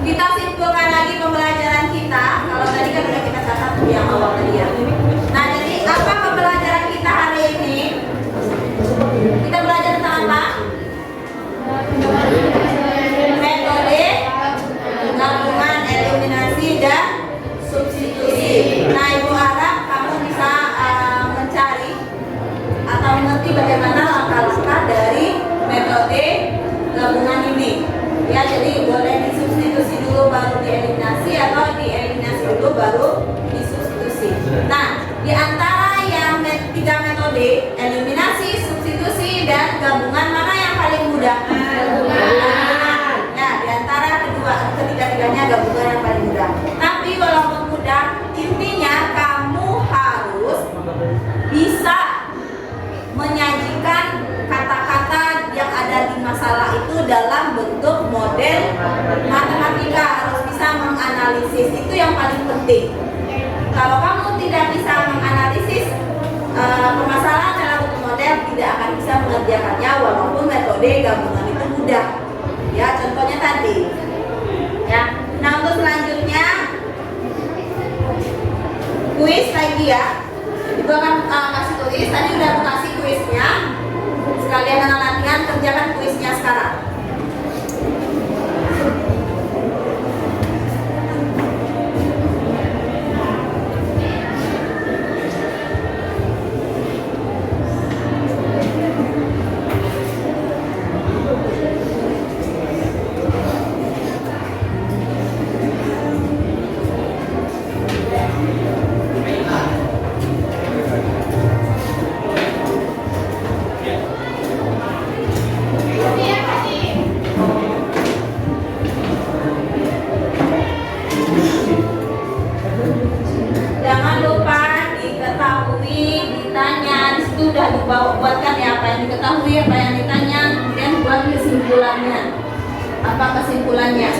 kita simpulkan lagi pembelajaran kita. Kalau tadi kan udah kita catat yang awal tadi ya. Nah, jadi apa pembelajaran kita hari ini? Kita belajar tentang apa? Metode gabungan, eliminasi, dan substitusi. Nah, Ibu harap kamu bisa mencari atau mengerti bagaimana langkah-langkah dari metode gabungan ini. Ya, jadi boleh disubstitusi dulu baru dieliminasi atau dieliminasi dulu baru disubstitusi. Nah, di antara yang 3 metode, eliminasi, substitusi, dan gabungan, mana yang paling mudah? Gabungan. Ya, di antara ketiga-tiganya gabungan yang paling mudah. Tapi walaupun mudah, intinya kamu harus bisa menyajikan kata-kata yang ada di masalah itu dalam bentuk model matematika. Harus bisa menganalisis, itu yang paling penting. Kalau kamu tidak bisa menganalisis permasalahan dalam bentuk model, tidak akan bisa mengerjakannya walaupun metode gabungan itu mudah. Ya, contohnya tadi. Ya. Nah, untuk selanjutnya kuis lagi ya. Ibu akan kasih tulis. Tadi udah aku kasih kuisnya. Sekalian dengan latihan, kerjakan kuisnya sekarang. Jangan lupa diketahui, ditanya. Di situ udah buatkan ya apa yang diketahui, apa yang ditanya, kemudian buat kesimpulannya. Apa kesimpulannya?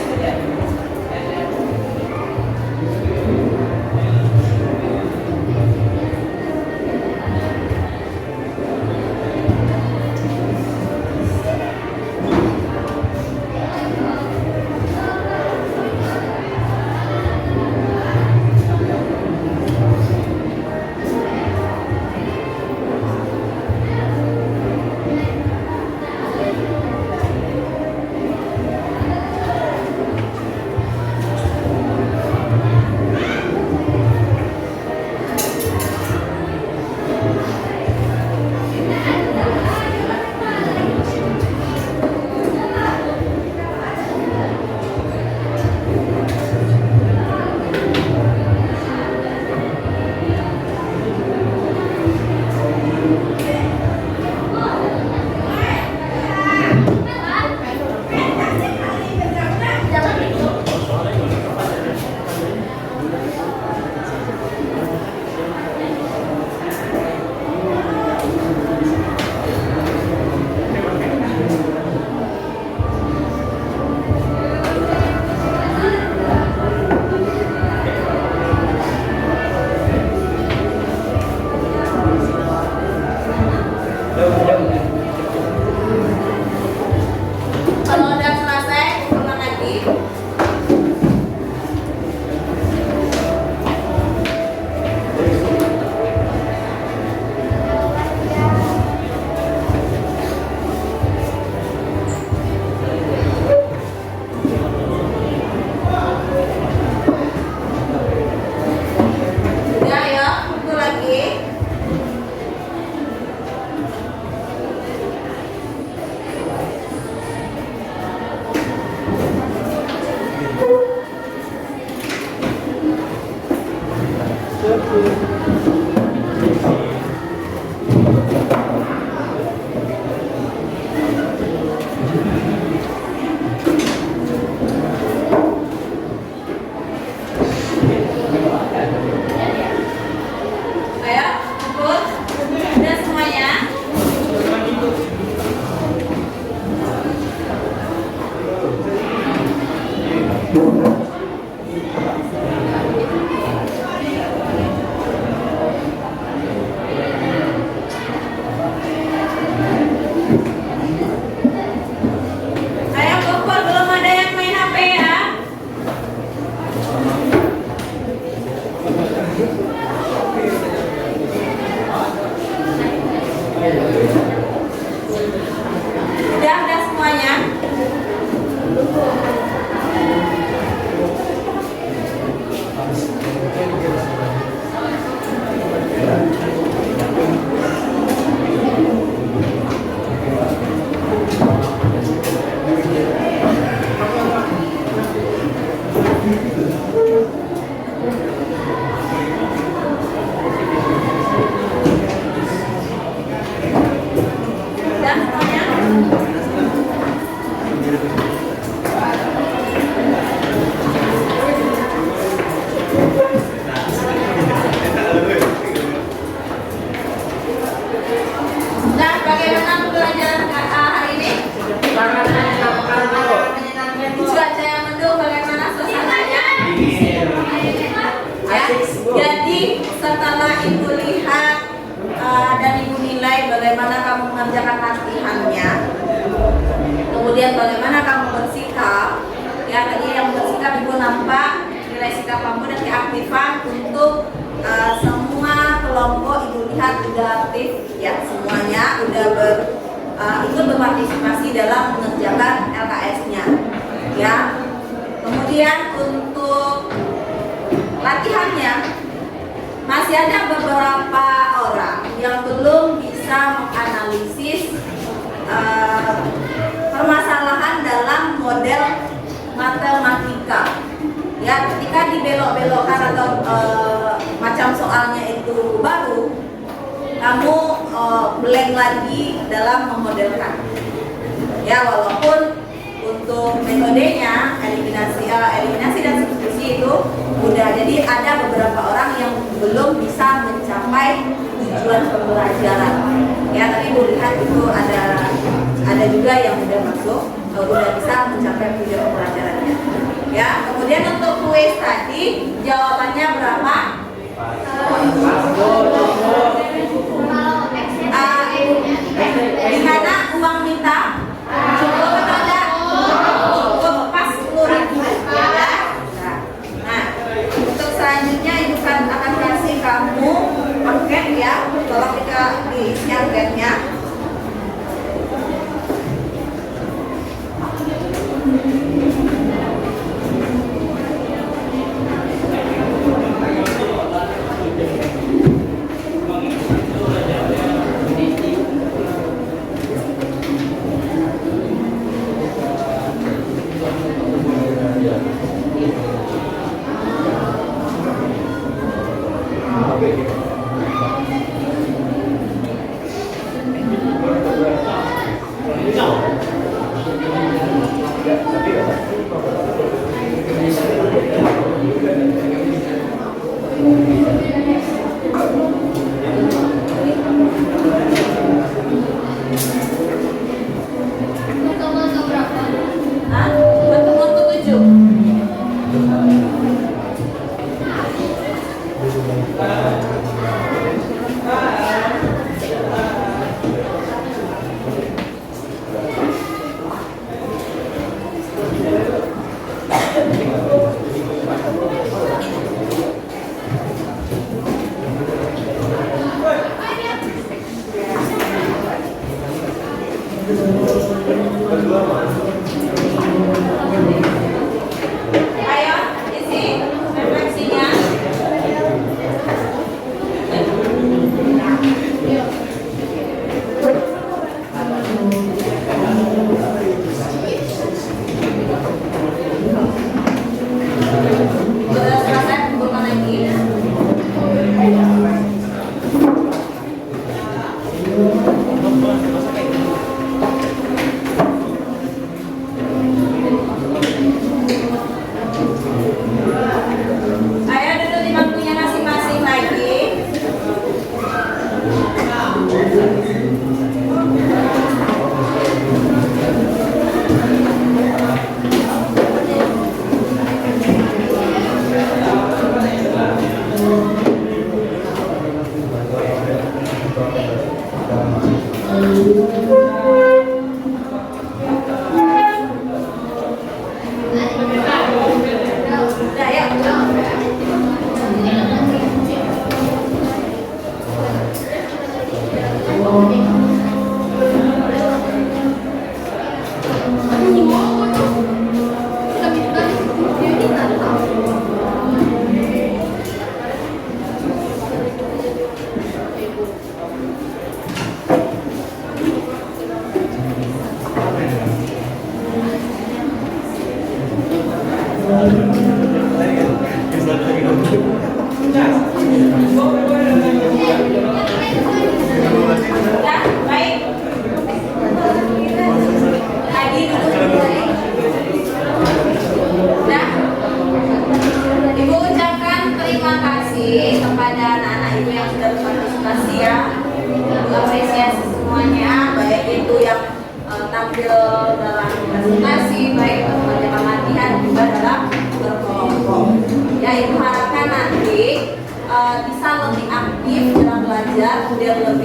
Ayo kumpul, belum ada yang main HP ya. Udah semuanya. Udah semuanya. Dan bagaimana pembelajaran hari ini? Cuaca yang mendung, bagaimana suasananya? Ya, jadi setelah ibu lihat dan ibu nilai bagaimana kamu mengerjakan latihannya, kemudian bagaimana kamu bersikap, ya tadi yang bersikap ibu nampak nilai sikap kamu dan keaktifan untuk semua kelompok ibu lihat sudah aktif ya, semuanya udah ikut berpartisipasi dalam mengerjakan LKS-nya ya. Kemudian untuk latihannya masih ada beberapa orang yang belum bisa menganalisis permasalahan dalam model matematika ya. Ketika dibelok-belokkan atau macam soalnya itu baru, kamu blank lagi dalam memodelkan ya. Walaupun untuk metodenya eliminasi dan substitusi itu udah, jadi ada beberapa orang yang belum bisa mencapai tujuan pembelajaran ya. Tapi ibu lihat itu ada juga yang udah masuk, udah bisa mencapai tujuan pembelajarannya ya. Kemudian untuk kuis tadi jawabannya berapa? Di mana uang minta? Cukup atau enggak? Cukup, pas 10.000 ya. Nah, untuk selanjutnya ibu akan kasih kamu angket ya. Tolong kita diisi anketnya.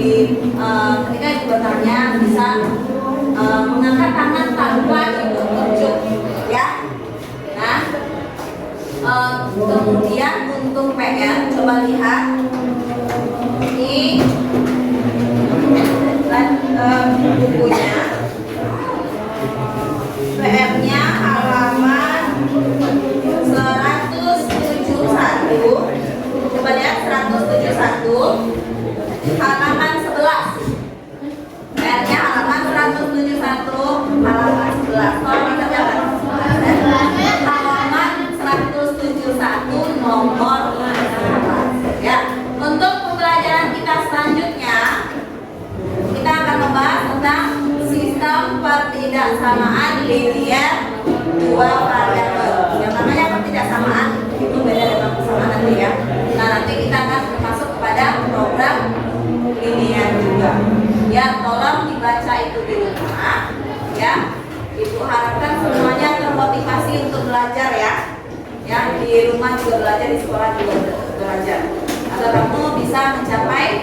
ketika ibu bertanya bisa mengangkat tangan tanpa ibu tunjuk, ya. Nah, kemudian untuk PR coba lihat ini bukunya. PR-nya halaman 171. Coba lihat 171 halaman 11. PR-nya halaman 171 halaman 11. Kalau kita lihat halaman 171 nomor 11. Ya. Untuk pembelajaran kita selanjutnya kita akan membahas tentang sistem pertidaksamaan linear dua variabel. Yang namanya pertidaksamaan itu beda dengan persamaan nanti ya. Nah, nanti kita akan masuk kepada program linear juga. Ya, tolong dibaca itu di rumah ya. Ibu harapkan semuanya termotivasi untuk belajar ya. Ya, di rumah juga belajar, di sekolah juga belajar. Agar kamu bisa mencapai